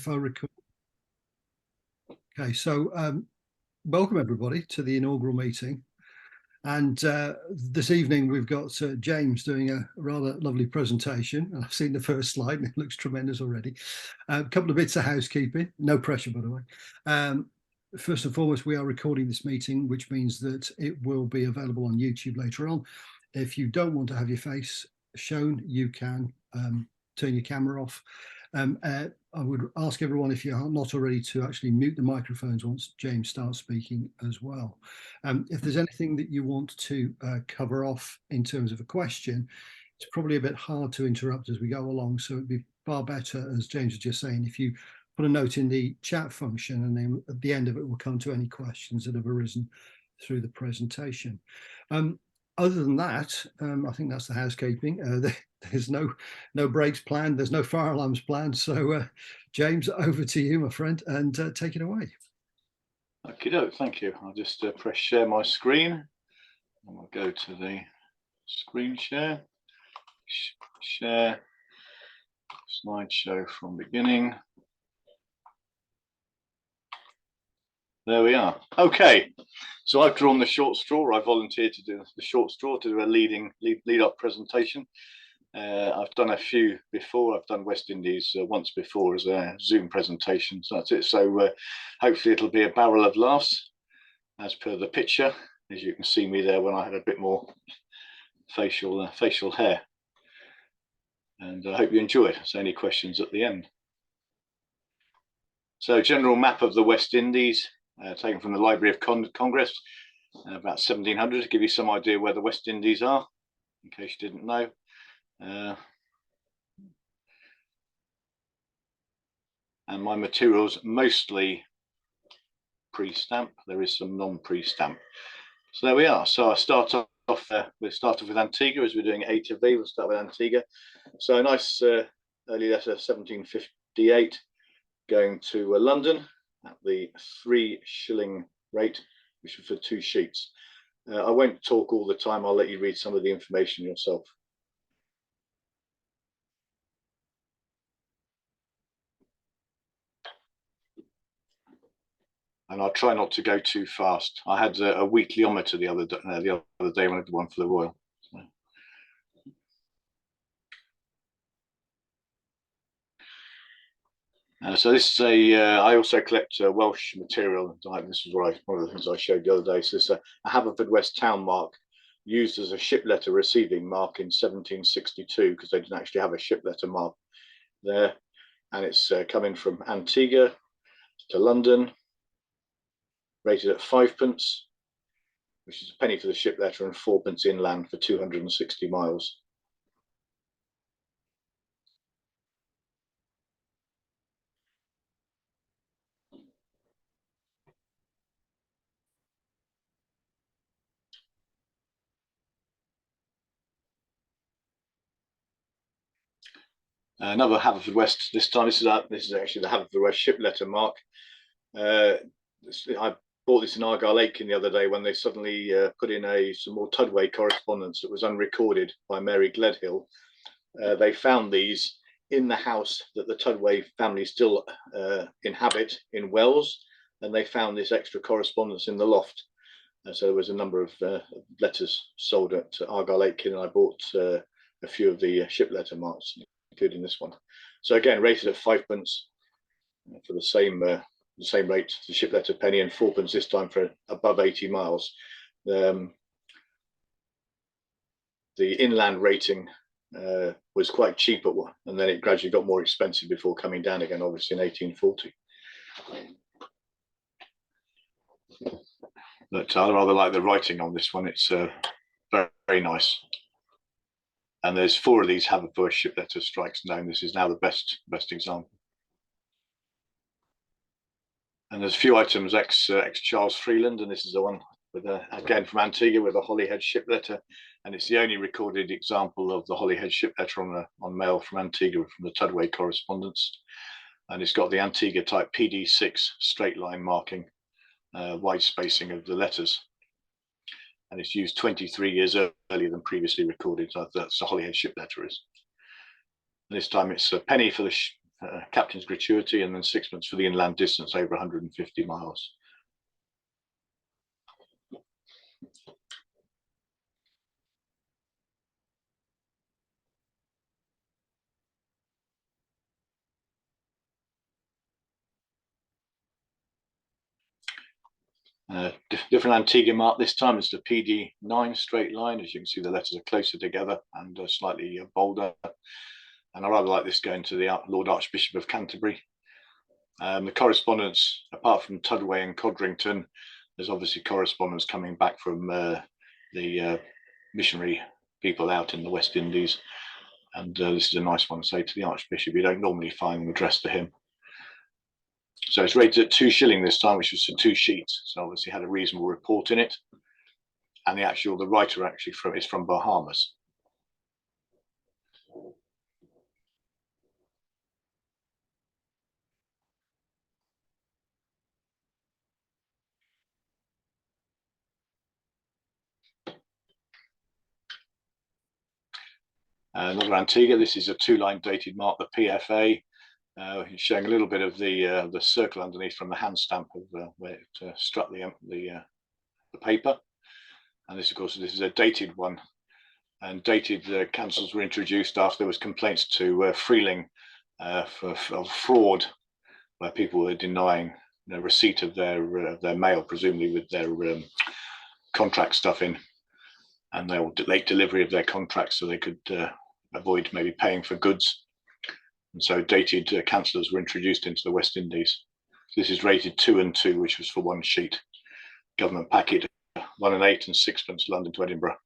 if I record. Okay, so welcome everybody to the inaugural meeting. And this evening we've got James doing a rather lovely presentation. I've seen the first slide and it looks tremendous already. A couple of bits of housekeeping, no pressure by the way. First and foremost, we are recording this meeting, which means that it will be available on YouTube later on. If you don't want to have your face shown, you can turn your camera off. I would ask everyone, if you're not already, to actually mute the microphones once James starts speaking as well. If there's anything that you want to cover off in terms of a question, it's probably a bit hard to interrupt as we go along, so it'd be far better, as James was just saying, if you put a note in the chat function, and then at the end of it we'll come to any questions that have arisen through the presentation. Other than that, I think that's the housekeeping. There's no breaks planned. There's no fire alarms planned. So, James, over to you, my friend, and take it away. Okay, thank you. I'll just press share my screen, and we'll go to the screen share. Share slideshow from beginning. There we are. Okay, so I've drawn the short straw. I volunteered to do the short straw to do a lead up presentation. I've done a few before. I've done West Indies once before as a Zoom presentation. So that's it. So hopefully it'll be a barrel of laughs as per the picture. As you can see me there when I had a bit more facial hair. And I hope you enjoy it. So any questions at the end. So general map of the West Indies. Taken from the Library of Congress, about 1700, to give you some idea where the West Indies are, in case you didn't know. And my materials mostly pre-stamp. There is some non-pre-stamp. So there we are. So I start off. We'll start off with Antigua, as we're doing A to V. We'll start with Antigua. So a nice early letter, 1758, going to London at the 3 shilling rate, which is for 2 sheets. I won't talk all the time. I'll let you read some of the information yourself. And I'll try not to go too fast. I had a weeklyometer the other day when I did one for the Royal. So this is I also collect Welsh material. This is one of the things I showed the other day. So this is a Haverfordwest town mark used as a ship letter receiving mark in 1762, because they didn't actually have a ship letter mark there. And it's coming from Antigua to London, rated at 5p, which is a penny for the ship letter and 4p inland for 260 miles. Another Haverfordwest this time. This is actually the Haverfordwest ship letter mark. I bought this in Argyle Aitken the other day when they suddenly put in some more Tudway correspondence that was unrecorded by Mary Gledhill. They found these in the house that the Tudway family still inhabit in Wells, and they found this extra correspondence in the loft. So there was a number of letters sold at Argyle Aitken, and I bought a few of the ship letter marks, including this one. So again, rated at 5p for the same rate, the ship letter penny, and 4p this time for above 80 miles. The inland rating was quite cheap at one, and then it gradually got more expensive before coming down again, obviously in 1840. But I rather like the writing on this one. It's very, very nice. And there's 4 of these Haverford ship letter strikes known. This is now the best example. And there's a few items ex Charles Freeland, and this is the one with again from Antigua with a Holyhead ship letter, and it's the only recorded example of the Holyhead ship letter on mail from Antigua from the Tudway correspondence, and it's got the Antigua type PD6 straight line marking, wide spacing of the letters. And it's used 23 years earlier than previously recorded. So that's the Holyhead ship letter is. And this time it's a penny for captain's gratuity, and then sixpence for the inland distance over 150 miles. Different Antigua mark this time. It's the PD9 straight line. As you can see, the letters are closer together and slightly bolder. And I rather like this going to the Lord Archbishop of Canterbury. The correspondence, apart from Tudway and Codrington, there's obviously correspondence coming back from the missionary people out in the West Indies. And this is a nice one to say to the Archbishop. You don't normally find them addressed to him. So it's rated at 2 shilling this time, which was for 2 sheets. So obviously had a reasonable report in it. And the writer actually is from Bahamas. Another Antigua. This is a 2-line dated mark, the PFA, showing a little bit of the circle underneath from the hand stamp of where it struck the paper. And this, of course, this is a dated one. And dated cancels were introduced after there was complaints to Freeling of fraud, where people were denying receipt of their mail, presumably with their contract stuff in, and they will late delivery of their contracts so they could avoid maybe paying for goods. And so dated cancellers were introduced into the West Indies. This is rated 2 and 2, which was for 1 sheet. Government packet 1 and 8 and sixpence, London to Edinburgh,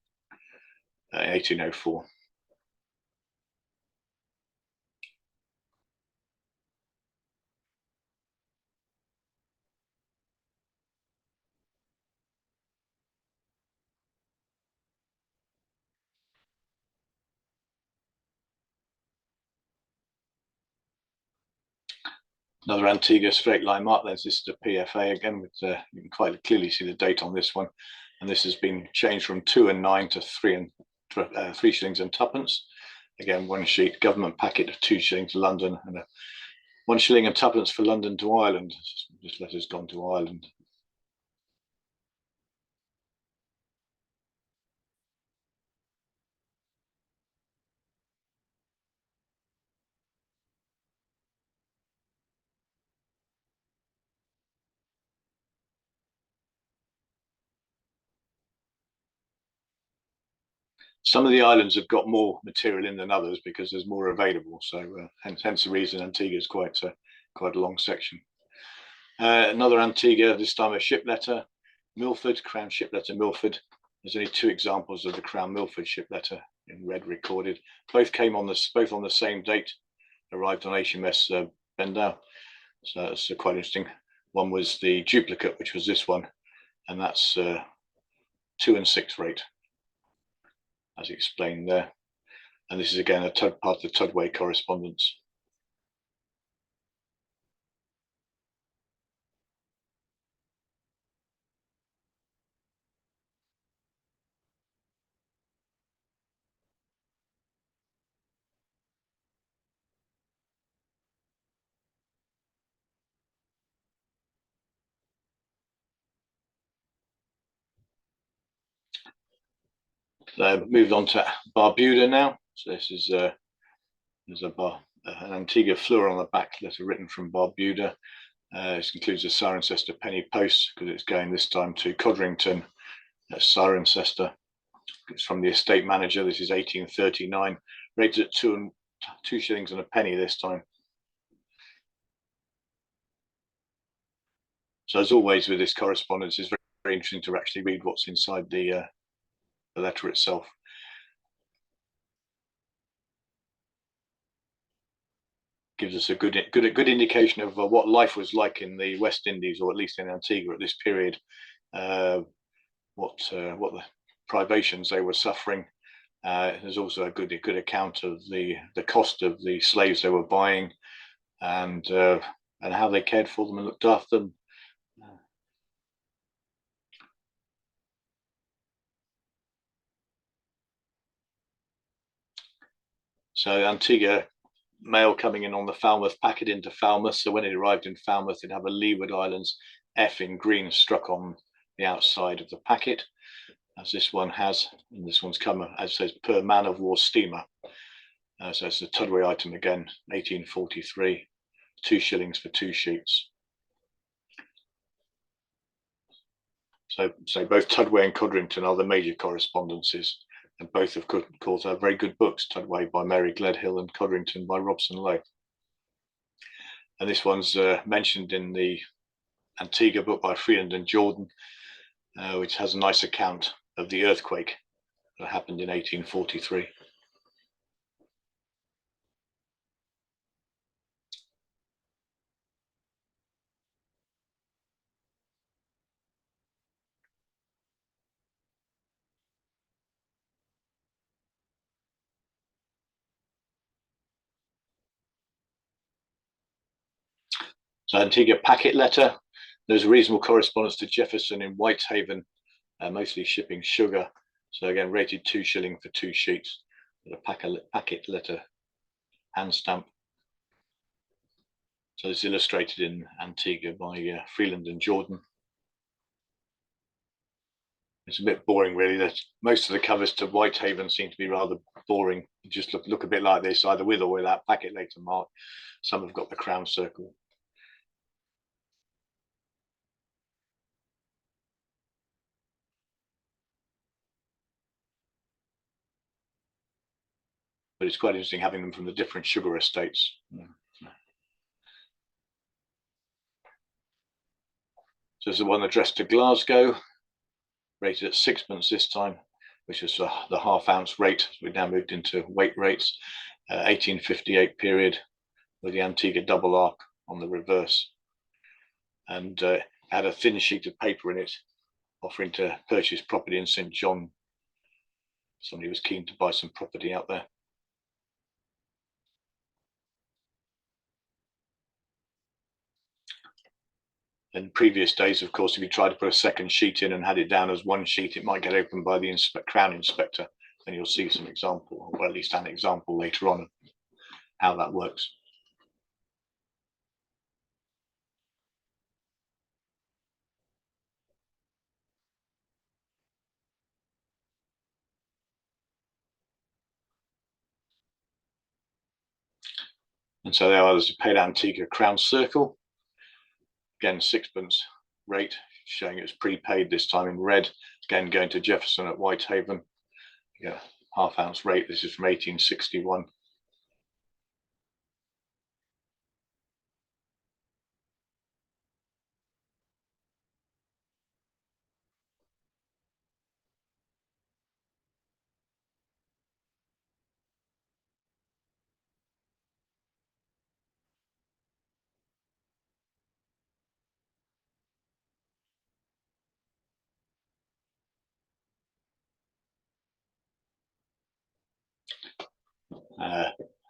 1804. Another Antigua straight line mark. This is the PFA again, with you can quite clearly see the date on this one, and this has been changed from 2 and 9 to 3 shillings and twopence. Again, 1 sheet. Government packet of 2 shillings to London, and 1 shilling and twopence for London to Ireland. This letter's gone to Ireland. Some of the islands have got more material in than others because there's more available. So hence the reason Antigua is quite a long section. Another Antigua, this time a ship letter, Milford, Crown ship letter, Milford. There's only 2 examples of the Crown Milford ship letter in red recorded. Both came on both on the same date, arrived on HMS Bendow. So that's quite interesting. One was the duplicate, which was this one, and that's 2 and 6 rate, as explained there. And this is again a part of the Tudway correspondence. Moved on to Barbuda now. So this is there's an Antigua Fleur on the back, letter written from Barbuda. This includes a Cirencester penny post because it's going this time to Codrington at Cirencester. It's from the estate manager. This is 1839, rated at 2 shillings and a penny this time. So as always with this correspondence, it's very, very interesting to actually read what's inside the letter itself. Gives us a good indication of what life was like in the West Indies, or at least in Antigua at this period. What the privations they were suffering. There's also a good account of the cost of the slaves they were buying, and how they cared for them and looked after them. So Antigua mail coming in on the Falmouth packet into Falmouth. So when it arrived in Falmouth, it'd have a Leeward Islands F in green struck on the outside of the packet, as this one has. And this one's come, as it says, per man of war steamer. So it's a Tudway item again, 1843, 2 shillings for 2 sheets. So both Tudway and Codrington are the major correspondences, and both, of course, are very good books. Tudway by Mary Gledhill and Codrington by Robson Lowe. And this one's mentioned in the Antigua book by Freeland and Jordan, which has a nice account of the earthquake that happened in 1843. So Antigua packet letter. There's a reasonable correspondence to Jefferson in Whitehaven, mostly shipping sugar. So again, rated 2 shilling for 2 sheets. With a packet letter hand stamp. So it's illustrated in Antigua by Freeland and Jordan. It's a bit boring, really. That most of the covers to Whitehaven seem to be rather boring. Just look a bit like this, either with or without packet letter mark. Some have got the crown circle. But it's quite interesting having them from the different sugar estates. So there's the one addressed to Glasgow, rated at 6pence this time, which is the half-ounce rate. We now moved into weight rates. 1858 period, with the Antigua double arc on the reverse, and had a thin sheet of paper in it, offering to purchase property in St. John. Somebody was keen to buy some property out there. In previous days, of course, if you tried to put a second sheet in and had it down as one sheet, it might get opened by the Crown Inspector, and you'll see some example, or at least an example later on, of how that works. And so there is a paid Antigua Crown Circle. Again, 6pence rate, showing it was prepaid, this time in red. Again, going to Jefferson at Whitehaven. Yeah, half-ounce rate. This is from 1861.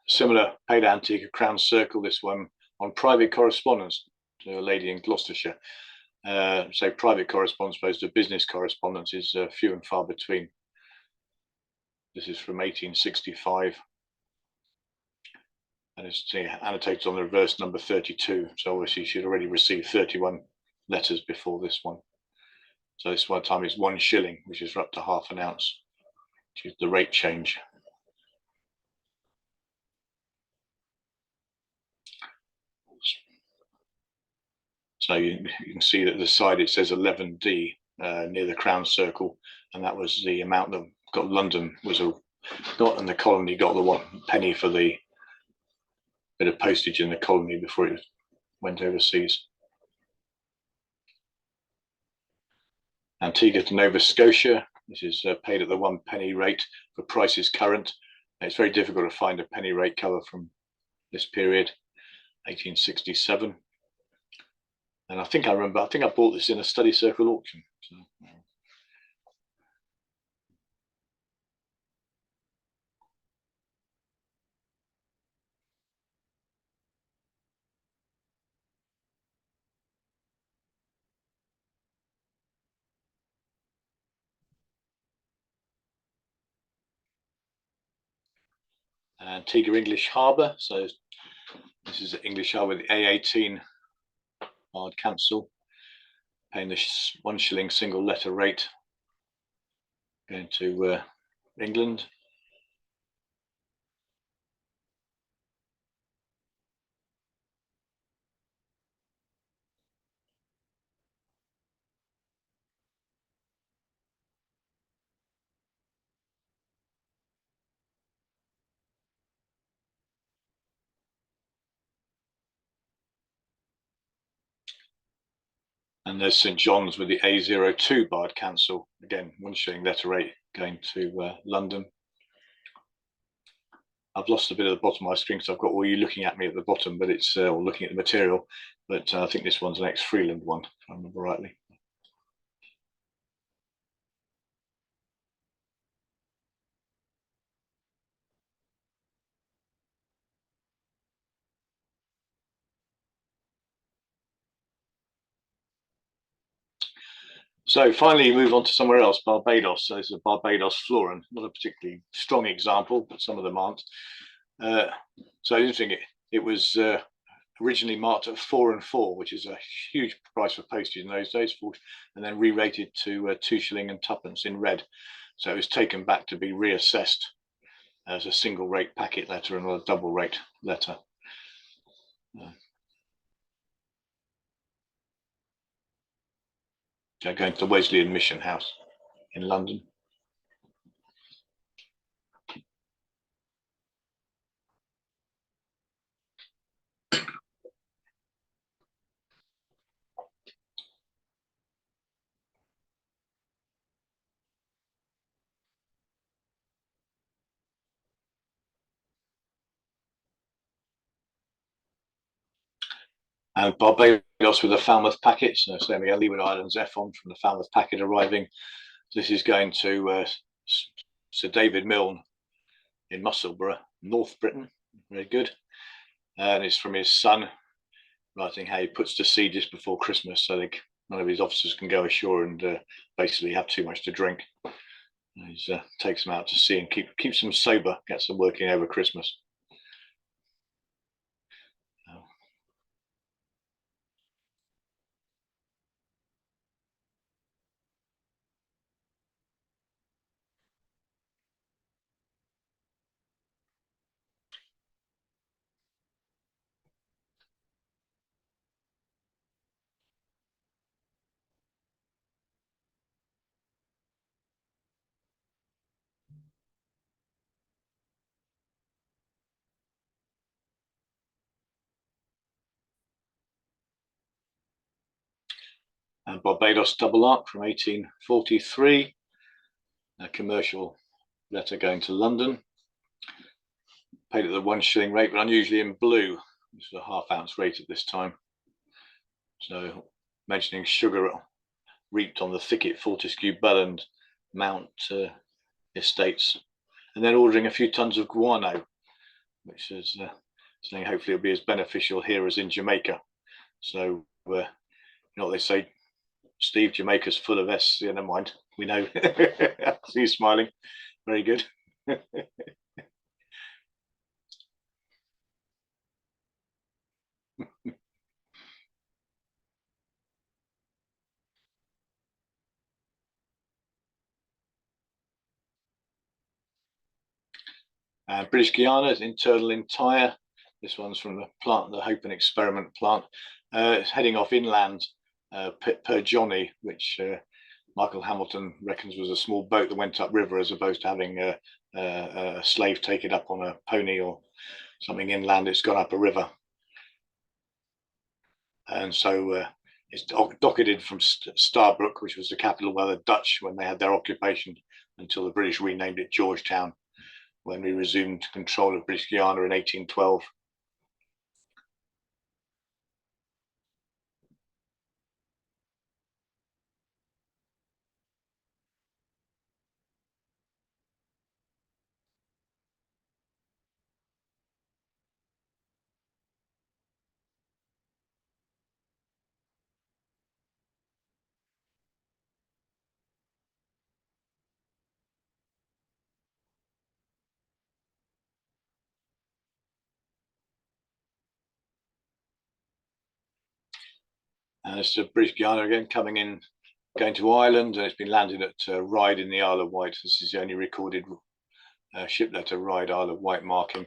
Similar paid Antigua Crown Circle, this one on private correspondence to a lady in Gloucestershire. So private correspondence opposed to business correspondence is few and far between. This is from 1865. And it's annotated on the reverse number 32. So obviously she'd already received 31 letters before this one. So this one time is 1 shilling, which is for up to half an ounce, which is the rate change. So you can see that the side it says 11D near the Crown Circle, and that was the amount that got London got, and the colony got the 1 penny for the bit of postage in the colony before it went overseas. Antigua to Nova Scotia. This is paid at the 1 penny rate for prices current. It's very difficult to find a penny rate cover from this period, 1867. And I think I bought this in a study circle auction. So, Antigua English Harbour. So This is the English R with the A18 hard cancel, paying the £1 single letter rate, going to England. And there's St John's with the A02 barred cancel, again £1 letter rate, going to London. I've lost a bit of the bottom of my screen because I've got all you looking at me at the bottom, but it's or looking at the material. But I think this one's an ex-Freeland one, if I remember rightly. So finally, you move on to somewhere else, Barbados. So this is a Barbados florin, not a particularly strong example, but some of them aren't. So interesting, it was originally marked at 4 and 4, which is a huge price for postage in those days, and then re-rated to £2 and twopence in red. So it was taken back to be reassessed as a single rate packet letter and not a double rate letter. So going to the Wesleyan Mission House in London. And Barbados with the Falmouth packet. So there we go, Leeward Islands F-on from the Falmouth packet arriving. This is going to Sir David Milne in Musselburgh, North Britain. Very good. And it's from his son, writing how he puts to sea just before Christmas so that none of his officers can go ashore and basically have too much to drink. He takes them out to sea and keeps them sober, gets them working over Christmas. And Barbados double arc from 1843, a commercial letter going to London, paid at the £1 rate, but unusually in blue, which is a half-ounce rate at this time. So mentioning sugar reaped on the Thicket, Fortescue, Belland, Mount estates, and then ordering a few tons of guano, which is saying hopefully it'll be as beneficial here as in Jamaica. So you know what they say, Steve, Jamaica's full of S. Yeah, never mind. We know. See you smiling. Very good. British Guiana is internal entire. This one's from the plant, the Hope and Experiment plant. It's heading off inland per Johnny, which Michael Hamilton reckons was a small boat that went upriver as opposed to having a slave take it up on a pony or something inland. It's gone up a river. And so it's docketed from Starbrook, which was the capital by the Dutch when they had their occupation, until the British renamed it Georgetown when we resumed control of British Guiana in 1812. And it's the British Guiana again coming in, going to Ireland, and it's been landed at Ryde in the Isle of Wight. This is the only recorded ship letter Ryde, Isle of Wight marking.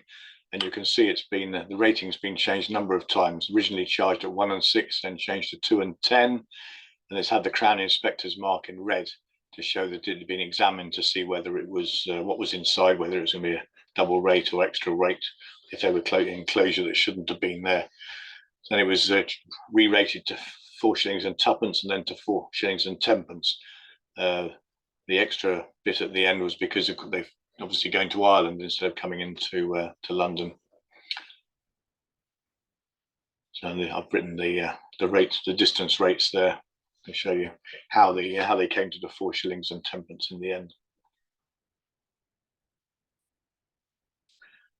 And you can see it's been, the rating's been changed a number of times, originally charged at 1 and 6, then changed to 2 and 10. And it's had the Crown Inspector's mark in red to show that it had been examined to see whether it was, what was inside, whether it was going to be a double rate or extra rate, if they were enclosure that shouldn't have been there. Then it was re-rated to 4 shillings and twopence, and then to 4 shillings and tenpence. The extra bit at the end was because they've obviously going to Ireland instead of coming into to London. So I've written the rates, the distance rates there to show you how they came to the 4 shillings and tenpence in the end.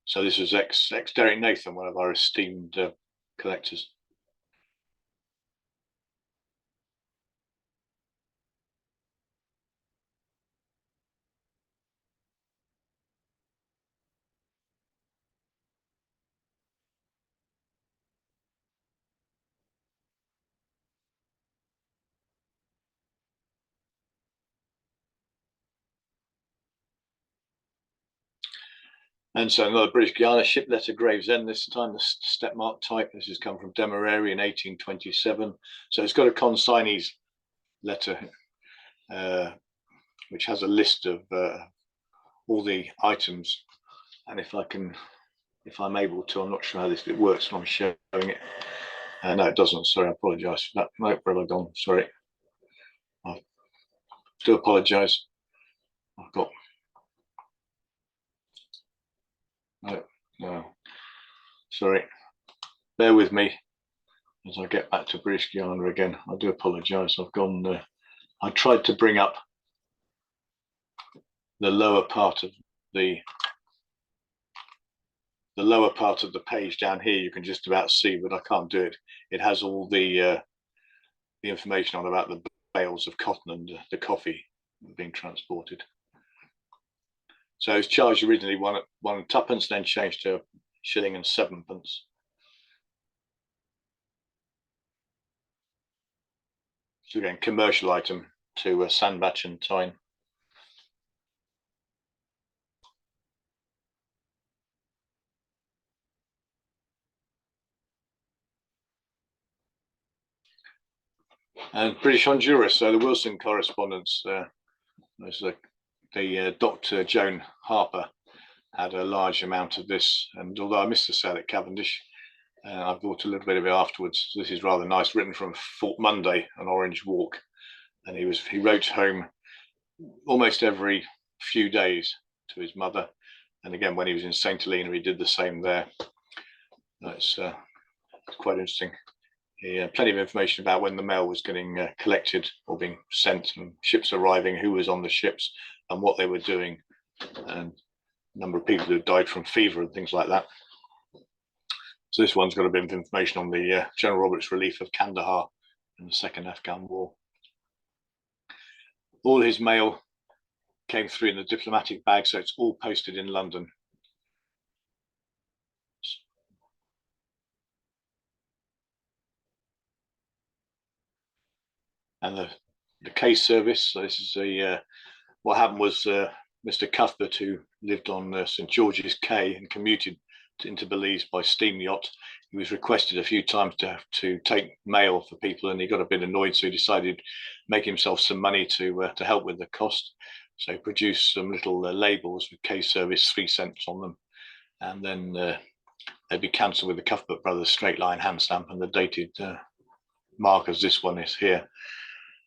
So this was ex Derek Nathan, one of our esteemed collectors. And so another British Guiana ship letter Gravesend, this time the step mark type. This has come from Demerara in 1827. So it's got a consignee's letter, which has a list of all the items. And if I'm able to, I'm not sure how this bit works when I'm showing it. No, it doesn't. Sorry, I apologise for that. No, where have I gone? Sorry. I do apologise. I've got no. Sorry. Bear with me as I get back to British Guiana again. I do apologise. I've gone. I tried to bring up the lower part of the page down here. You can just about see, but I can't do it. It has all the information on about the bales of cotton and the coffee being transported. So it's charged originally 1 and twopence, then changed to 1 shilling and 7pence. So again, commercial item to Sandbach and Tyne. And British Honduras, so the Wilson correspondence. There's the Dr. Joan Harper had a large amount of this, and although I missed the sale at Cavendish, I bought a little bit of it afterwards. This is rather nice, written from Fort Monday, an Orange Walk, and he wrote home almost every few days to his mother, and again when he was in St. Helena, he did the same there. It's quite interesting. He had plenty of information about when the mail was getting collected or being sent, and ships arriving, who was on the ships, and what they were doing, and number of people who died from fever and things like that. So this one's got a bit of information on the General Roberts' relief of Kandahar in the Second Afghan War. All his mail came through in the diplomatic bag, so it's all posted in London. And the case service, so this is what happened was Mr. Cuthbert, who lived on St. George's Quay and commuted into Belize by steam yacht, he was requested a few times to take mail for people, and he got a bit annoyed, so he decided to make himself some money to help with the cost. So he produced some little labels with case service 3 cents on them, and then they'd be cancelled with the Cuthbert Brothers straight line hand stamp and the dated mark as this one is here.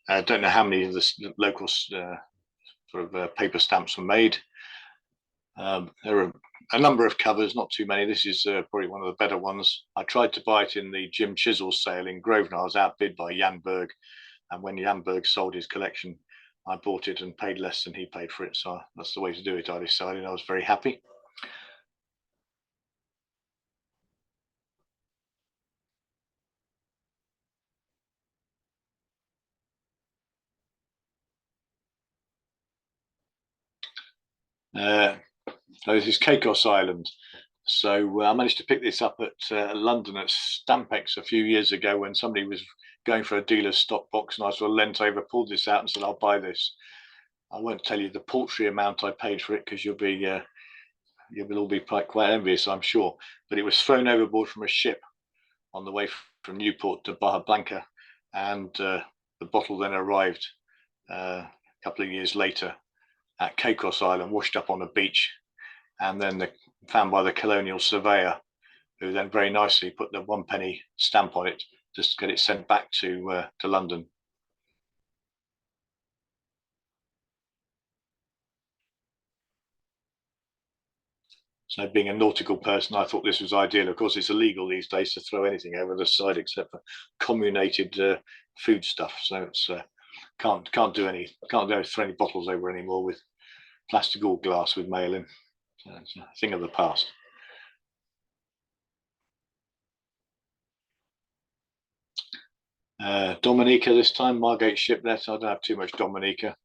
I don't know how many of the local sort of paper stamps were made. There are a number of covers, not too many. This is probably one of the better ones. I tried to buy it in the Jim Chisel sale in Grosvenor. I was outbid by Jan Berg, and when Jan Berg sold his collection, I bought it and paid less than he paid for it. So that's the way to do it, I decided. I was very happy. This is Caicos Island. So I managed to pick this up at London at Stampex a few years ago when somebody was going for a dealer's stock box, and I sort of leant over, pulled this out, and said, "I'll buy this." I won't tell you the paltry amount I paid for it, because you'll all be quite envious, I'm sure. But it was thrown overboard from a ship on the way from Newport to Bahia Blanca, and the bottle then arrived a couple of years later at Caicos Island, washed up on a beach, and then found by the colonial surveyor, who then very nicely put the 1 penny stamp on it just to get it sent back to London. So, being a nautical person, I thought this was ideal. Of course, it's illegal these days to throw anything over the side except for comminated food stuff. So it's can't throw any bottles over anymore with plastic or glass with mail in. So it's a thing of the past. Dominica this time, Margate shiplet. I don't have too much Dominica. I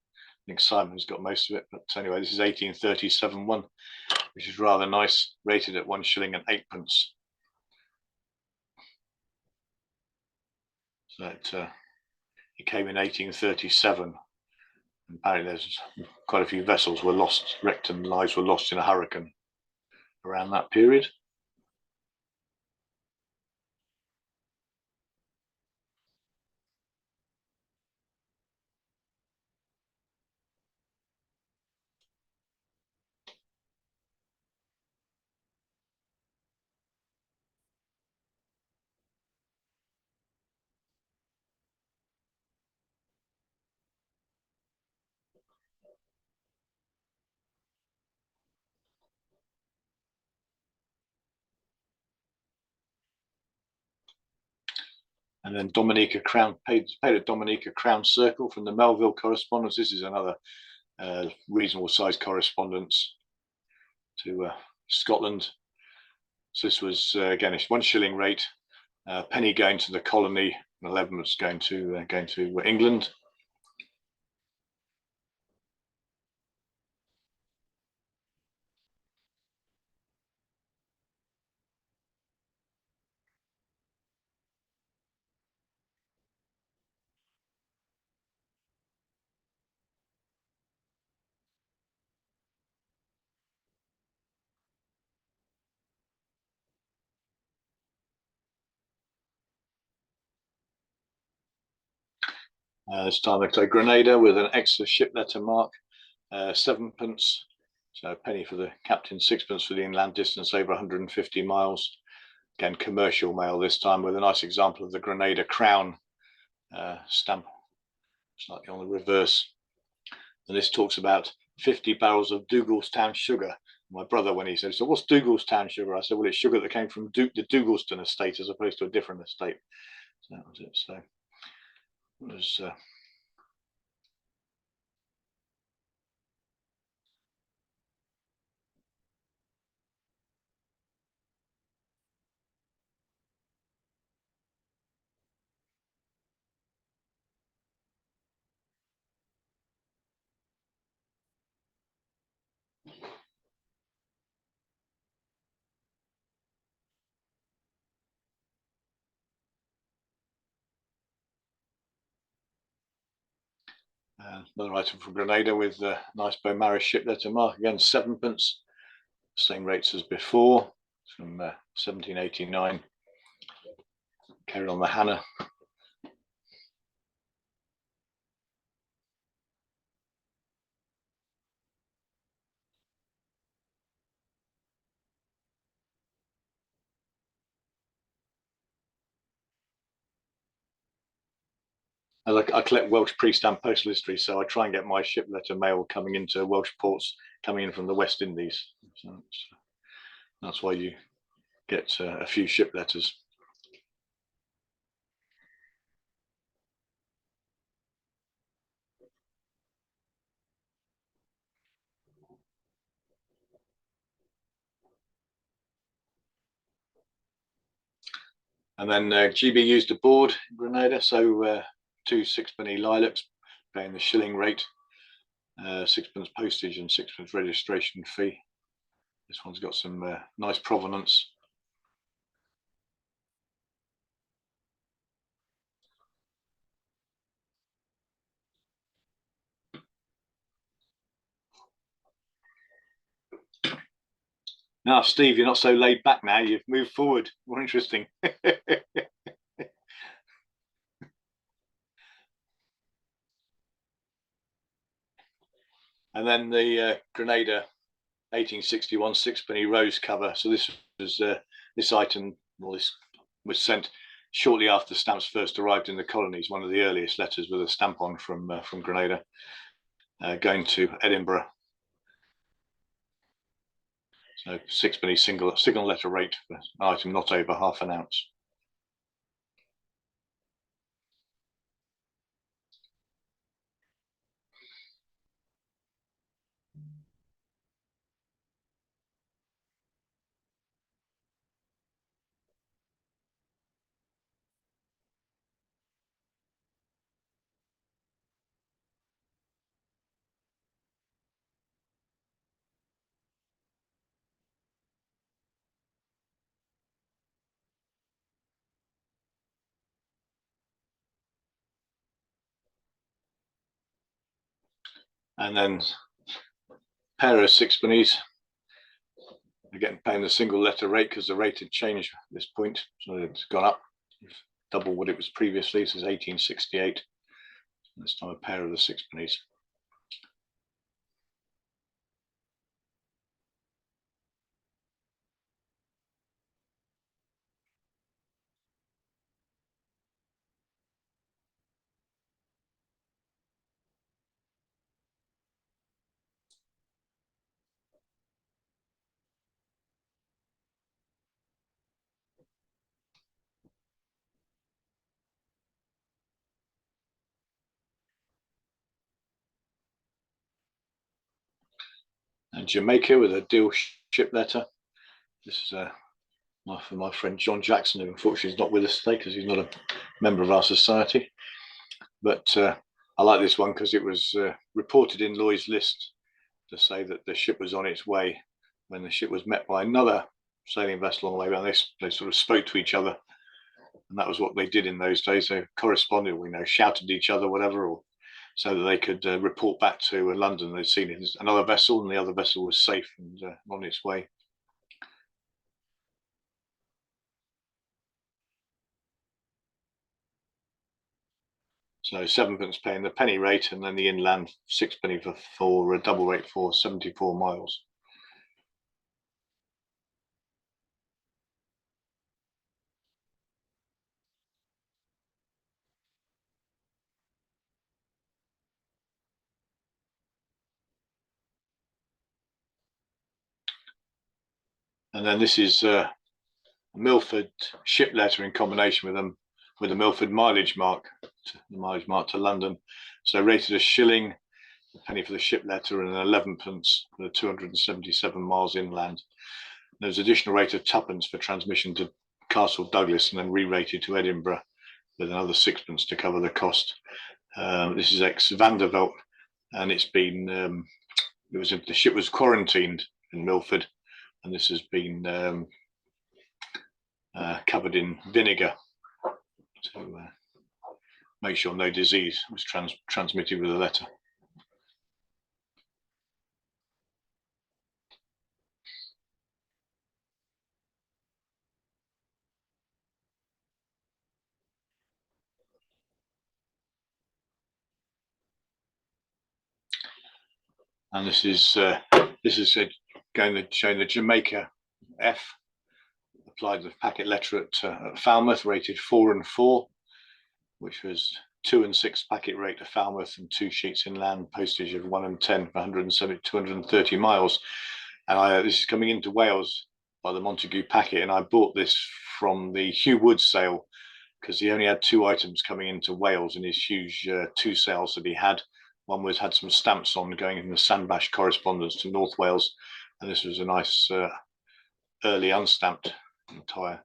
think Simon's got most of it. But anyway, this is 1837 one, which is rather nice, rated at 1 shilling and 8p. So it came in 1837. Apparently, there's quite a few vessels were lost, wrecked, and lives were lost in a hurricane around that period. And then Dominica Crown, paid a Dominica Crown Circle from the Melville correspondence. This is another reasonable sized correspondence to Scotland. So this was again a 1 shilling rate, penny going to the colony, and 11 was going to England. This time I took Grenada with an extra ship letter mark, 7p. So a penny for the captain, 6p for the inland distance over 150 miles. Again, commercial mail this time, with a nice example of the Grenada Crown stamp, slightly on the reverse. And this talks about 50 barrels of Dougalstown sugar. My brother, when he said, "So what's Dougalstown sugar?" I said, "Well, it's sugar that came from the Dougalston estate as opposed to a different estate." So that was it. So it was another item from Grenada with a nice Beaumaris ship letter mark, again 7p, same rates as before, from 1789. Carry on the Hannah. I collect Welsh pre-stamp postal history, so I try and get my ship letter mail coming into Welsh ports, coming in from the West Indies. So that's why you get a few ship letters. And then GB used a board in Grenada, so 2 6p lilacs, paying the shilling rate, 6p postage and 6p registration fee. This one's got some nice provenance. Now, Steve, you're not so laid back now. You've moved forward. More interesting. And then the Grenada 1861 sixpenny rose cover. So this was this item, well, this was sent shortly after stamps first arrived in the colonies. One of the earliest letters with a stamp on from Grenada, going to Edinburgh. So sixpenny single letter rate for an item not over half an ounce. And then pair of sixpennies, again paying the single letter rate because the rate had changed at this point, so it's gone up double what it was previously. This is 1868. This time a pair of the sixpennies. And Jamaica with a deal ship letter. This is for my friend John Jackson, who unfortunately is not with us today because he's not a member of our society. But I like this one because it was reported in Lloyd's list to say that the ship was on its way when the ship was met by another sailing vessel on the way, and they sort of spoke to each other. And that was what they did in those days. They corresponded, shouted at each other, whatever, or so that they could report back to London. They'd seen another vessel, and the other vessel was safe and on its way. So 7p paying the penny rate, and then the inland sixpenny for a double rate for 74 miles. And then this is Milford ship letter in combination with a Milford mileage mark, the mileage mark to London. So rated a shilling, a penny for the ship letter, and 11p for the 277 miles inland. There's additional rate of 2p for transmission to Castle Douglas, and then re-rated to Edinburgh with another 6p to cover the cost. This is ex Vanderbilt, and it's been the ship was quarantined in Milford, and this has been covered in vinegar to make sure no disease was transmitted with the letter. And this is showing the Jamaica F applied the packet letter at Falmouth, rated 4 and 4, which was 2 and 6 packet rate to Falmouth, and 2 sheets inland, postage of 1 and 10 for 230 miles. And this is coming into Wales by the Montague packet, and I bought this from the Hugh Wood sale because he only had 2 items coming into Wales in his huge 2 sales that he had. One had some stamps on going from the Sandbash correspondence to North Wales, and this was a nice early unstamped entire.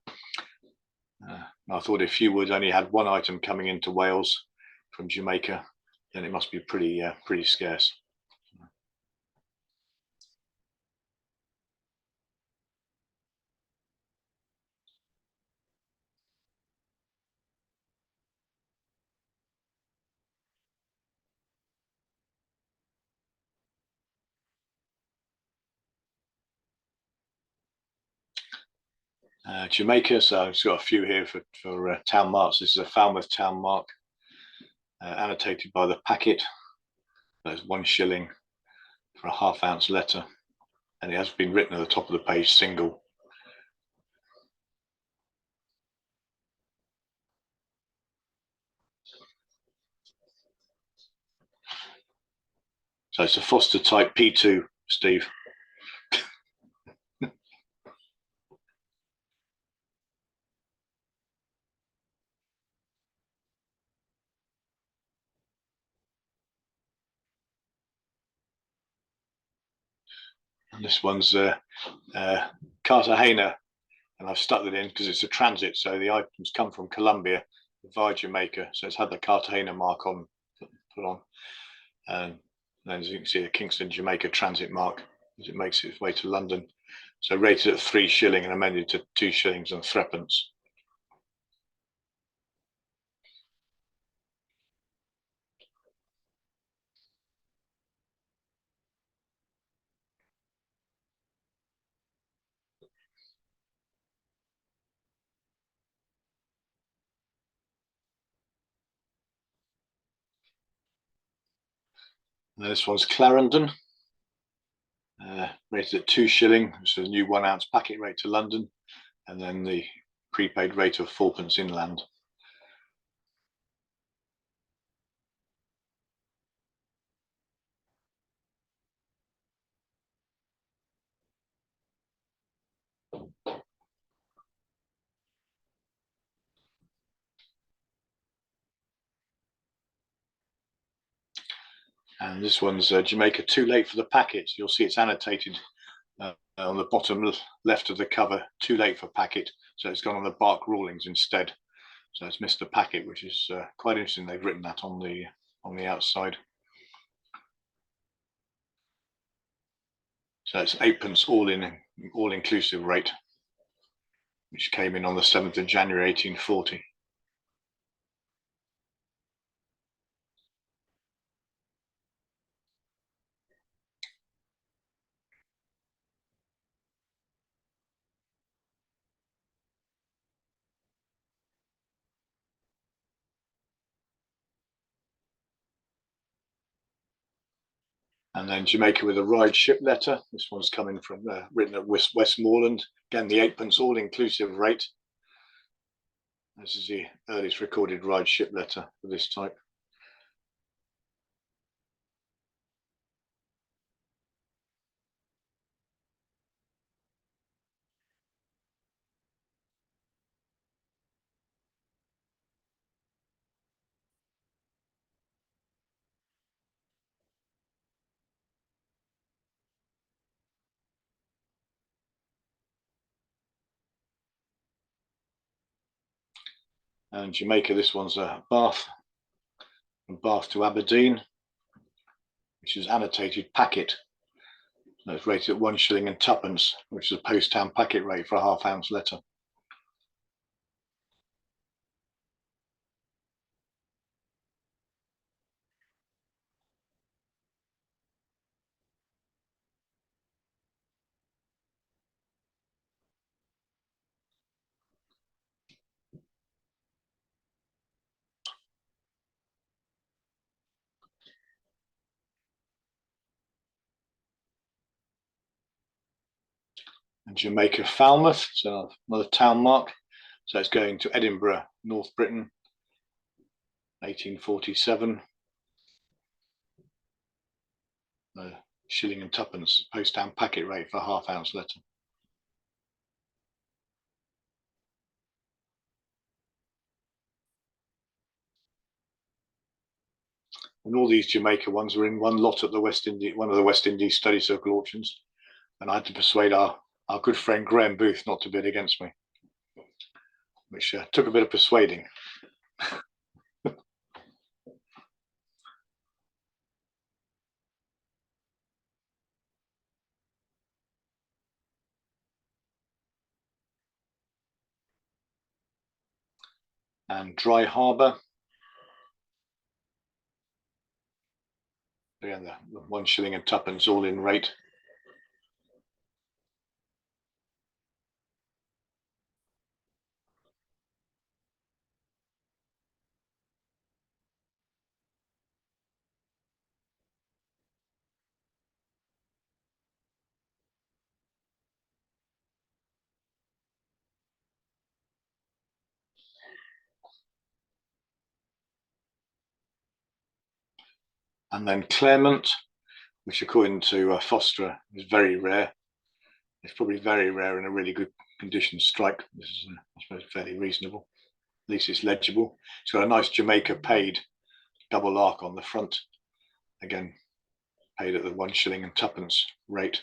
I thought if Hugh Wood only had 1 item coming into Wales from Jamaica, then it must be pretty scarce. Jamaica, so I've got a few here for town marks. This is a Falmouth town mark, annotated by the packet. There's 1 shilling for a ½ ounce letter, and it has been written at the top of the page, single. So it's a Foster type P2, Steve. And this one's Cartagena, and I've stuck it in because it's a transit, so the items come from Colombia via Jamaica, so it's had the Cartagena mark on, put on, and then as you can see the Kingston Jamaica transit mark as it makes its way to London. So rated at 3 shilling and amended to 2 shillings and 3p. And this one's Clarendon, rated at 2 shilling, which is a new 1 ounce packet rate to London, and then the prepaid rate of 4p inland. And this one's Jamaica, too late for the packet. You'll see it's annotated on the bottom left of the cover, too late for packet. So it's gone on the bark rulings instead. So it's missed the packet, which is quite interesting. They've written that on the outside. So it's 8p all inclusive rate, which came in on the 7th of January 1840. And then Jamaica with a ride ship letter. This one's coming from written at Westmoreland. Again, the 8p all inclusive rate. This is the earliest recorded ride ship letter for this type. And Jamaica, this one's a Bath, from Bath to Aberdeen, which is annotated packet. So it's rated at 1 shilling and 2p, which is a post town packet rate for a ½ ounce letter. And Jamaica Falmouth, so another town mark. So it's going to Edinburgh, North Britain, 1847. Shilling and 2p, post town packet rate for a ½ ounce letter. And all these Jamaica ones were in one lot at the one of the West Indies study circle auctions. And I had to persuade our good friend Graham Booth not to bid against me, which took a bit of persuading. And Dry Harbour, again, the 1 shilling and 2p all in rate. And then Claremont, which according to Foster is very rare. It's probably very rare in a really good condition strike. This is, I suppose, fairly reasonable. At least it's legible. It's got a nice Jamaica paid double arc on the front. Again, paid at the 1 shilling and twopence rate.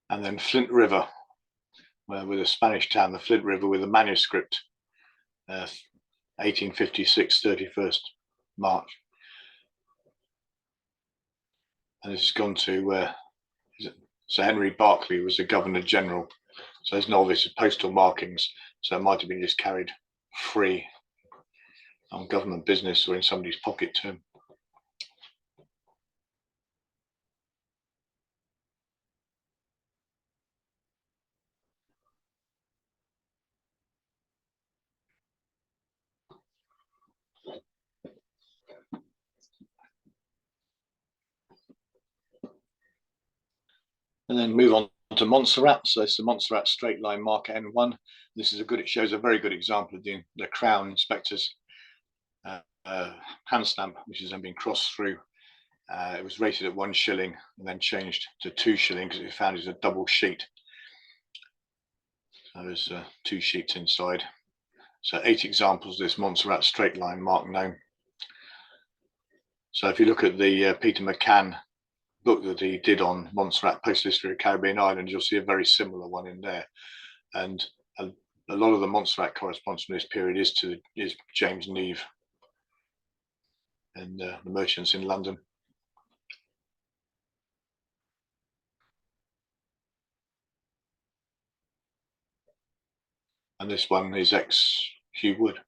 And then Flint River, with a Spanish town, the Flint River, with a manuscript, 1856, 31st March. And this has gone to Sir Henry Berkeley, was the Governor General. So there's no obvious postal markings. So it might have been just carried free on government business or in somebody's pocket term. And then move on to Montserrat. So it's the Montserrat straight line mark N1. This is it shows a very good example of the Crown Inspector's hand stamp, which has then been crossed through. It was rated at 1 shilling and then changed to 2 shilling because it found it's a double sheet. So there's 2 sheets inside. So 8 examples of this Montserrat straight line mark known. So if you look at the Peter McCann book that he did on Montserrat Postal History of Caribbean Islands, you'll see a very similar one in there. And a lot of the Montserrat correspondence from this period is James Neve and the merchants in London. And this one is ex-Hugh Wood.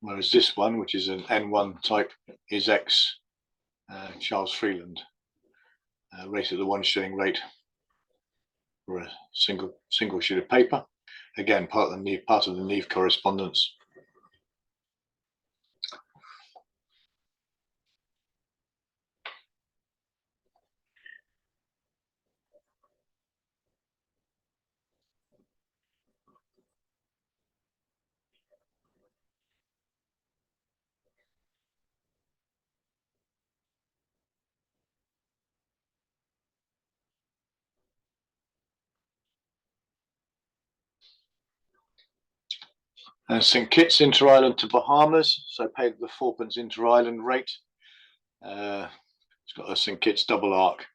Whereas this one, which is an N1 type, is ex-Charles Freeland, rated at the 1 shilling rate for a single sheet of paper. Again, part of the Neve correspondence. And St Kitts inter-island to Bahamas, so paid the 4p inter-island rate. It's got a St Kitts double arc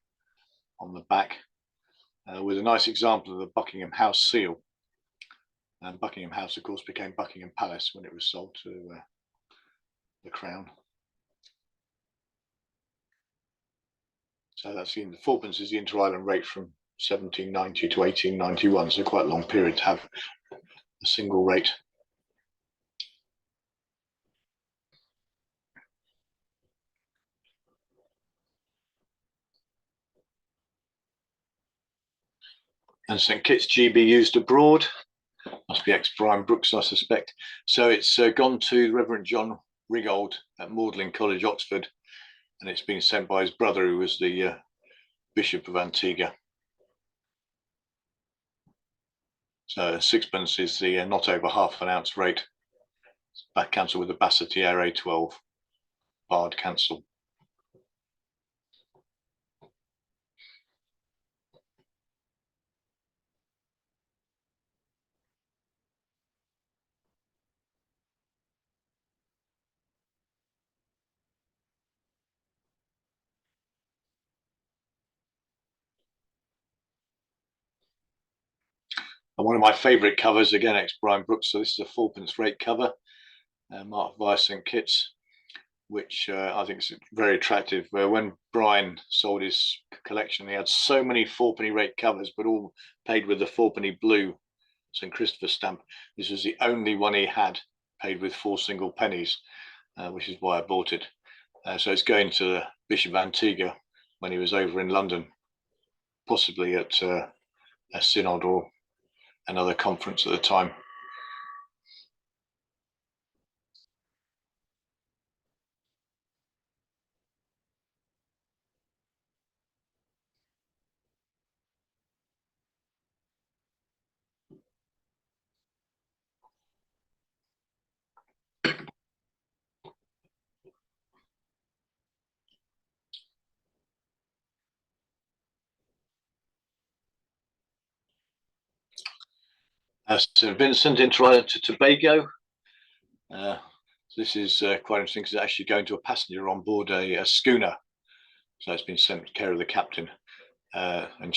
on the back, with a nice example of the Buckingham House seal. And Buckingham House, of course, became Buckingham Palace when it was sold to the Crown. So that's the 4p is the inter-island rate from 1790 to 1891, so quite a long period to have a single rate. And St Kitts GB used abroad, must be ex-Brian Brooks, I suspect. So it's gone to Reverend John Rigold at Magdalen College, Oxford, and it's been sent by his brother, who was the Bishop of Antigua. So 6p is the not over half an ounce rate. Back cancel with the Bassetiere A12 barred cancel. And one of my favourite covers, again, ex-Brian Brooks, so this is a 4p rate cover, marked via St Kitts, which I think is very attractive. When Brian sold his collection, he had so many 4p rate covers, but all paid with the 4p blue St Christopher stamp. This was the only one he had paid with 4 single pennies, which is why I bought it. So it's going to the Bishop of Antigua when he was over in London. possibly at a synod or another conference at the time. St. Vincent in Trinidad to Tobago. This is quite interesting because it's actually going to a passenger on board a schooner. So it's been sent to care of the captain. And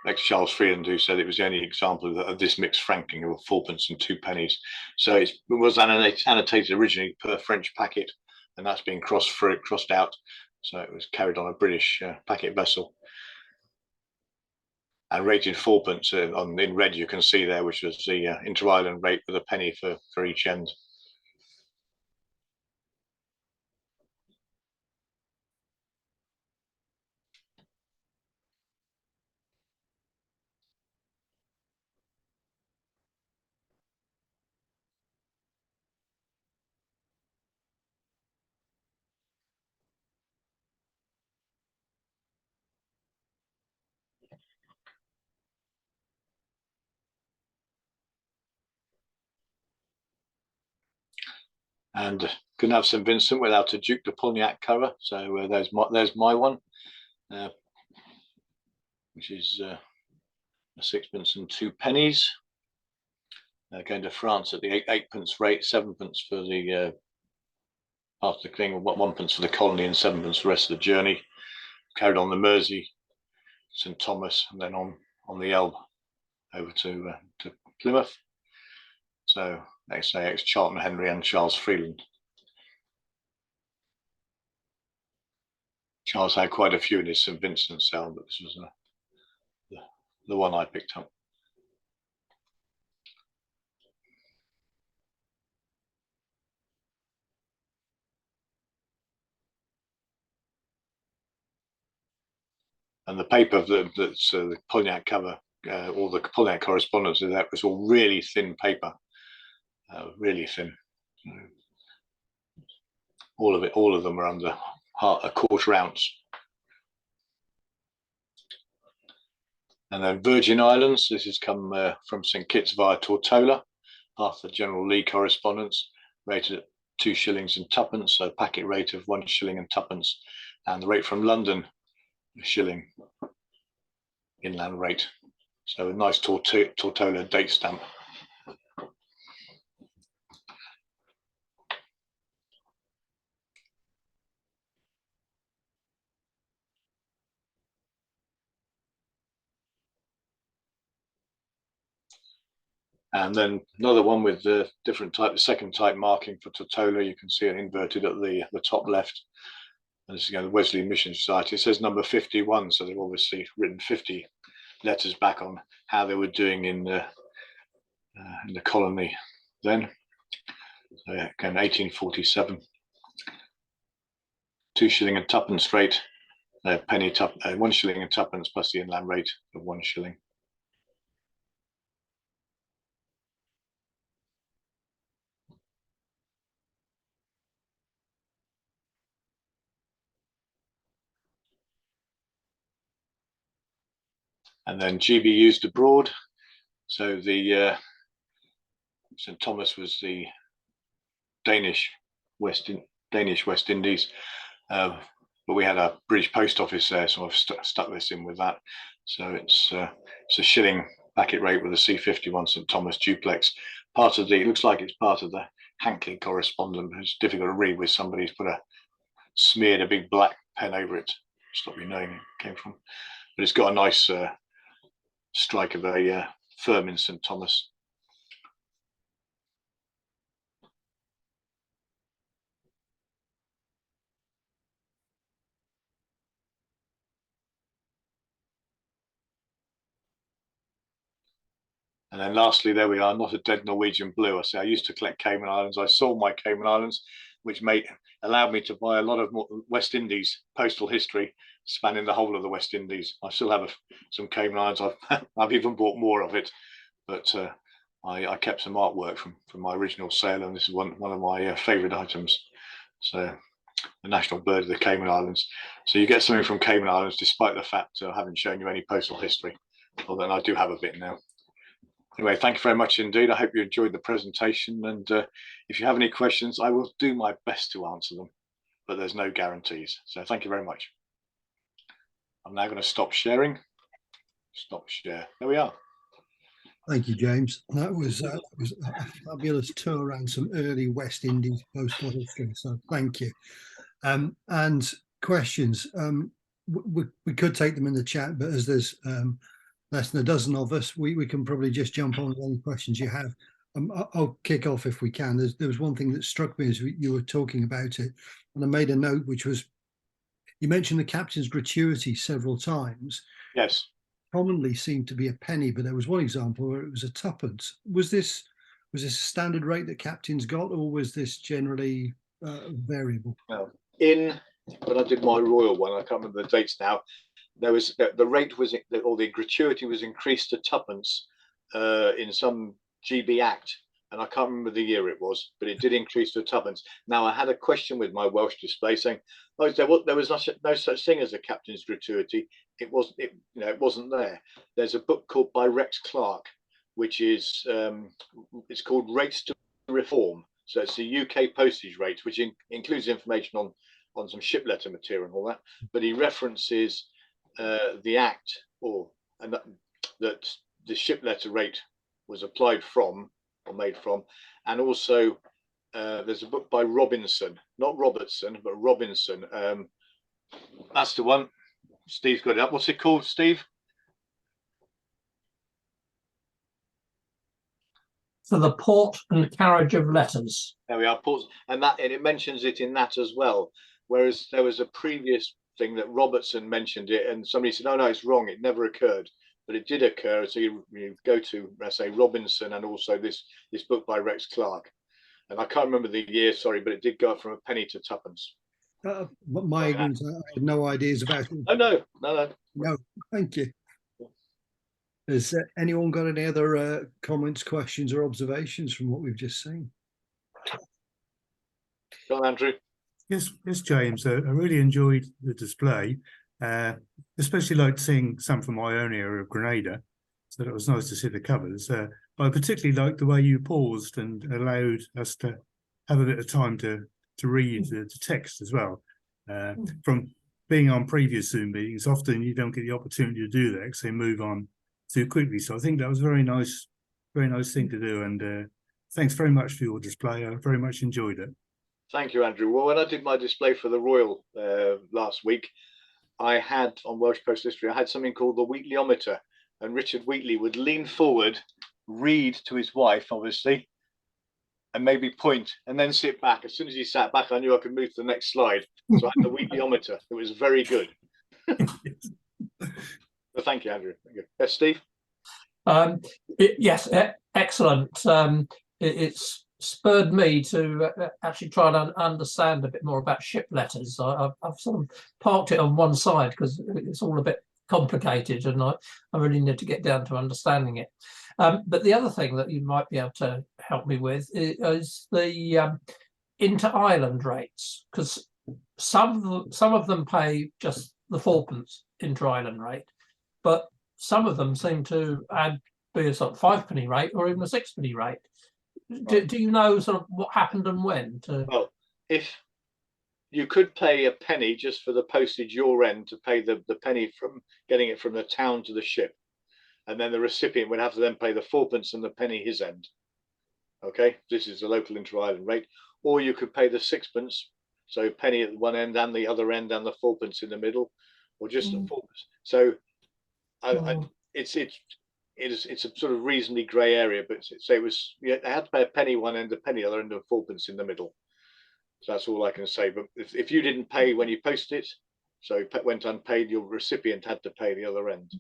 ex-Charles Freeland, who said it was the only example of this mixed franking of 4p and 2p. So it was annotated originally per French packet, and that's been crossed out. So it was carried on a British packet vessel. And rated 4p in red, you can see there, which was the inter-island rate with a penny for each end. And couldn't have St. Vincent without a Duke de Polignac cover. So there's my one, which is a 6p and 2p. Going to France at the 8p rate, 7p for the part of the thing, 1p for the colony, and 7p for the rest of the journey. Carried on the Mersey, St. Thomas, and then on the Elbe over to Plymouth. So ex Charlton Henry and Charles Freeland. Charles had quite a few in his St. Vincent cell, but this was the one I picked up. And the paper that's the Polignac cover, all the Polignac correspondence, that was all really thin paper, really thin. All of them are under a quarter ounce. And then Virgin Islands, this has come from St. Kitts via Tortola, half the General Lee correspondence, rated at 2 shillings and 2p, so packet rate of 1 shilling and 2p, and the rate from London, a shilling inland rate. So a nice Tortola date stamp. And then another one with the different type, the second type marking for Tortola. You can see it inverted at the top left. And this is the Wesley Mission Society. It says number 51, so they've obviously written 50 letters back on how they were doing in the colony then. So again, 1847. 2 shilling and 2p rate, 1 shilling and 2p plus the inland rate of 1 shilling. And then GB used abroad. So the St. Thomas was the Danish West Indies, but we had a British post office there, so I've stuck this in with that. So it's a shilling packet rate with a C51 St. Thomas duplex. It looks like it's part of the Hankley correspondence. It's difficult to read with somebody who's smeared a big black pen over it. Stop you knowing it came from. But it's got a nice strike of a firm in St. Thomas. And then lastly, there we are, not a dead Norwegian blue. I say I used to collect Cayman Islands. I sold my Cayman Islands, which made allowed me to buy a lot of more West Indies postal history spanning the whole of the West Indies. I still have some Cayman Islands. I've even bought more of it, but I kept some artwork from my original sale, and this is one of my favourite items. So the national bird of the Cayman Islands. So you get something from Cayman Islands, despite the fact I haven't shown you any postal history, although I do have a bit now. Anyway, thank you very much indeed. I hope you enjoyed the presentation, and if you have any questions, I will do my best to answer them, but there's no guarantees. So thank you very much. I'm now going to stop sharing. Stop share. There we are. Thank you, James. That was a fabulous tour around some early West Indies postal history. So thank you. And questions. We could take them in the chat, but as there's less than a dozen of us, we can probably just jump on with any questions you have. I'll kick off if we can. There was one thing that struck me as you were talking about it, and I made a note, which was you mentioned the captain's gratuity several times. Yes. Commonly seemed to be a penny, but there was one example where it was a tuppence. Was this a standard rate that captains got, or was this generally variable? No. When I did my royal one, I can't remember the dates now. There was the rate was, or the gratuity was increased to tuppence in some GB Act, and I can't remember the year it was, but it did increase to tuppence. Now I had a question with my Welsh display saying, "Oh, there was no such thing as a captain's gratuity. It wasn't there." There's a book called by Rex Clark, which is it's called Rates to Reform. So it's the UK postage rates, which includes information on some ship letter material and all that. But he references the Act, that the ship letter rate was applied from or made from, and also there's a book by Robinson, not Robertson, but Robinson. That's the one. Steve's got it up. What's it called, Steve? For the port and carriage of letters. There we are, ports, and it mentions it in that as well. Whereas there was a previous thing that Robertson mentioned it, and somebody said, "Oh no, it's wrong. It never occurred." But it did occur. So you go to, let's say, Robinson, and also this book by Rex Clark, and I can't remember the year, sorry, but it did go up from a penny to tuppence. My ignorance, I had no ideas about it. Oh no. Thank you. Has anyone got any other comments, questions, or observations from what we've just seen? Go on, Andrew. Yes, James. I really enjoyed the display. Especially liked seeing some from my own area of Grenada. So it was nice to see the covers. But I particularly liked the way you paused and allowed us to have a bit of time to read the text as well. From being on previous Zoom meetings, often you don't get the opportunity to do that because they move on too quickly. So I think that was a very nice thing to do. And thanks very much for your display. I very much enjoyed it. Thank you, Andrew. Well, when I did my display for the Royal last week, I had on Welsh Post History, I had something called the Wheatleyometer, and Richard Wheatley would lean forward, read to his wife, obviously, and maybe point, and then sit back. As soon as he sat back, I knew I could move to the next slide. So I had the Wheatleyometer. It was very good. So thank you, Andrew. Thank you. Yes, Steve? Yes, excellent. It's spurred me to actually try and understand a bit more about ship letters. I've sort of parked it on one side because it's all a bit complicated, and I really need to get down to understanding it. But the other thing that you might be able to help me with is the inter-island rates, because some of them pay just the fourpence inter-island rate, but some of them seem to be a sort of 5p rate or even a 6p rate. Do you know sort of what happened and when? Well, if you could pay a penny just for the postage your end to pay the penny from getting it from the town to the ship, and then the recipient would have to then pay the fourpence and the penny his end. Okay, this is the local inter-island rate. Or you could pay the sixpence, so penny at one end and the other end and the fourpence in the middle, or just the fourpence. So it's a sort of reasonably grey area, but say they had to pay a penny one end, a penny other end, and fourpence in the middle. So that's all I can say. But if you didn't pay when you posted it, so it went unpaid, your recipient had to pay the other end.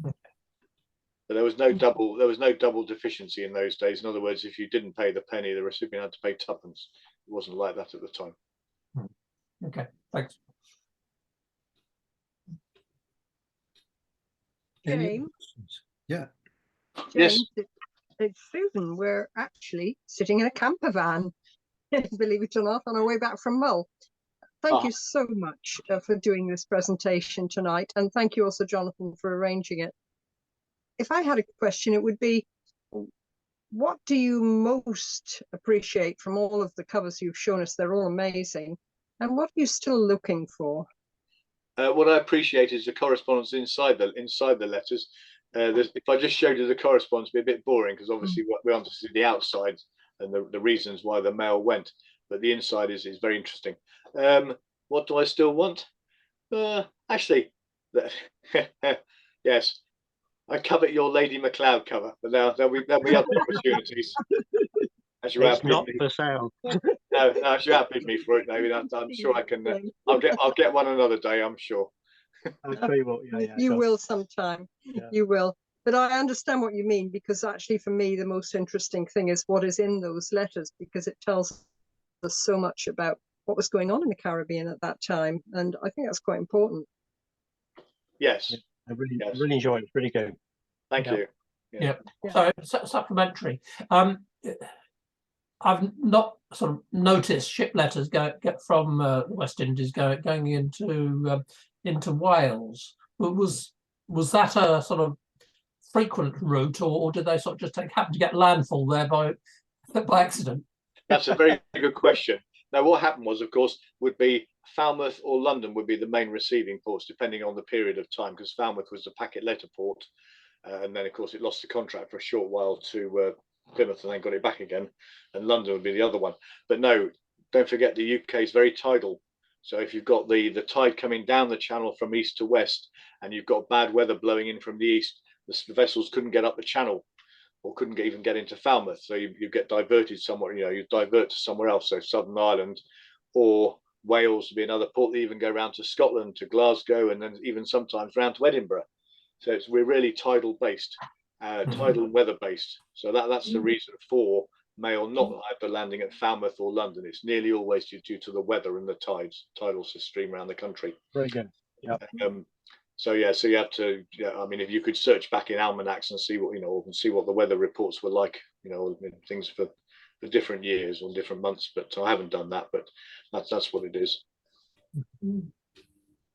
But there was no double deficiency in those days. In other words, if you didn't pay the penny, the recipient had to pay tuppence. It wasn't like that at the time. Okay, thanks. Any other James, questions? Yeah. Yes. James, it's Susan. We're actually sitting in a camper van, believe it or not, on our way back from Mull. Thank you so much for doing this presentation tonight. And thank you also, Jonathan, for arranging it. If I had a question, it would be, what do you most appreciate from all of the covers you've shown us? They're all amazing. And what are you still looking for? What I appreciate is the correspondence inside the letters. If I just showed you the correspondence, it'd be a bit boring, because obviously we want to see the outside and the reasons why the mail went, but the inside is very interesting. What do I still want? Actually, yes, I covet your Lady MacLeod cover, but now there'll be other opportunities. As you It's not for sale. No, as you outbid me for it, David, I'm sure I can. I'll get one another day, I'm sure. I'll tell you what. You will sometime. Yeah. You will. But I understand what you mean, because actually for me, the most interesting thing is what is in those letters, because it tells us so much about what was going on in the Caribbean at that time. And I think that's quite important. Yes. I really enjoyed it. It's really good. Thank you. Yeah. So supplementary. I've not sort of noticed ship letters get from the West Indies going into Wales. But was that a sort of frequent route, or did they sort of just happen to get landfall there by accident? That's a very good question. Now, what happened was, of course, would be Falmouth or London would be the main receiving ports, depending on the period of time, because Falmouth was the packet letter port, and then, of course, it lost the contract for a short while to Plymouth, and then got it back again, and London would be the other one. But no, don't forget the UK is very tidal. So if you've got the tide coming down the channel from east to west, and you've got bad weather blowing in from the east, the vessels couldn't get up the channel, or couldn't even get into Falmouth. So you get diverted somewhere, you divert to somewhere else, so Southern Ireland, or Wales would be another port. They even go round to Scotland, to Glasgow, and then even sometimes round to Edinburgh. So we're really tidal based, tidal and weather based. So that's the reason for mail not either landing at Falmouth or London. It's nearly always due to the weather and the tides. Tidals to stream around the country. Very good. Yeah. So you have to. I mean, if you could search back in almanacs and see what and see what the weather reports were like, things for different years or different months. But I haven't done that. But that's what it is.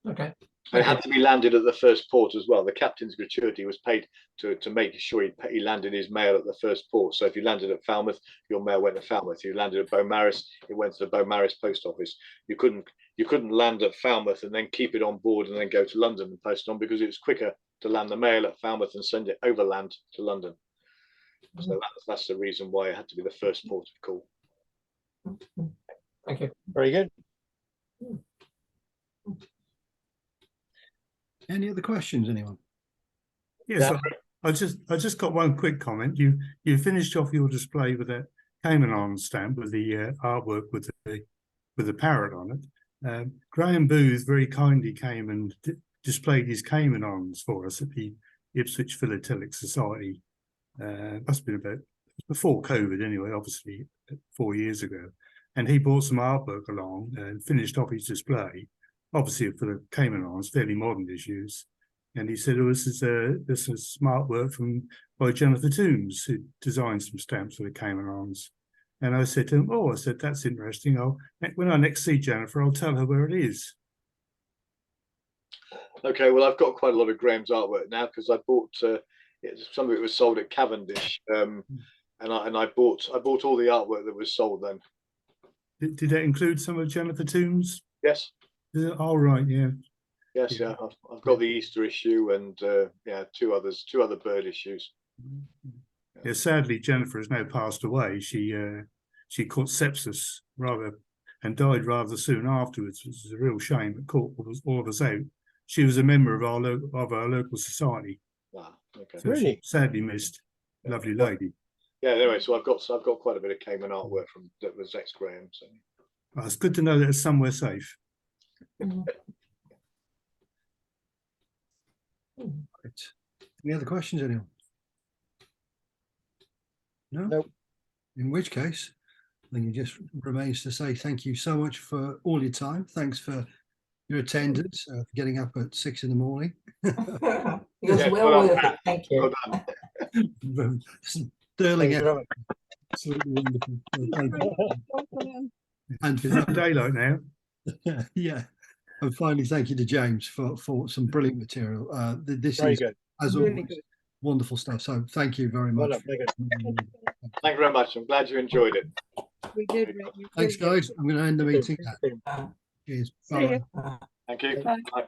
Okay. It had to be landed at the first port as well. The captain's gratuity was paid to make sure he landed his mail at the first port. So if you landed at Falmouth, your mail went to Falmouth. If you landed at Beaumaris, it went to the Beaumaris post office. You couldn't land at Falmouth and then keep it on board and then go to London and post on, because it was quicker to land the mail at Falmouth and send it overland to London. So that's the reason why it had to be the first port of call. Thank you. Very good. Any other questions, anyone? Yes, I just got one quick comment. You finished off your display with a Cayman Islands stamp with the artwork with the parrot on it. Graham Booth very kindly came and displayed his Cayman Islands for us at the Ipswich Philatelic Society. Must have been about before COVID anyway, obviously 4 years ago. And he brought some artwork along and finished off his display, obviously for the Cayman Islands, fairly modern issues. And he said, this is smart work by Jonathan Toombs, who designed some stamps for the Cayman Islands. And I said to him, that's interesting. When I next see Jennifer, I'll tell her where it is. Okay, well, I've got quite a lot of Graham's artwork now, because I bought some of it was sold at Cavendish, and I bought all the artwork that was sold then. Did that include some of Jennifer Toombs? Yes. Oh, right, yeah. Yes, yeah. I've got the Easter issue and two other bird issues. Yeah, sadly, Jennifer has now passed away. She caught sepsis and died rather soon afterwards, which is a real shame. It caught all of us out. She was a member of our local society. Wow, okay. So really? Sadly missed. Lovely lady. Yeah. Anyway, so I've got quite a bit of Cayman artwork that was ex-Graham. So. Well, it's good to know that it's somewhere safe. Right. Any other questions, anyone? No? Nope. In which case, think it just remains to say thank you so much for all your time. Thanks for your attendance, for getting up at 6 in the morning. Because Yeah, well well worth done. it. Thank you. Well done. Sterling Thank you effort. very much. Absolutely wonderful. Thank you. And It's not daylight now. yeah, and finally, thank you to James for some brilliant material. This Very is, good. as Really always, good. wonderful stuff. So thank you very Well much. done. Very good. Thank you very much. I'm glad you enjoyed it. We did, Rick. You Thanks, really did. Guys. I'm going to end the meeting now. Thank you. Cheers. See Bye. you. Thank you. Bye. Bye.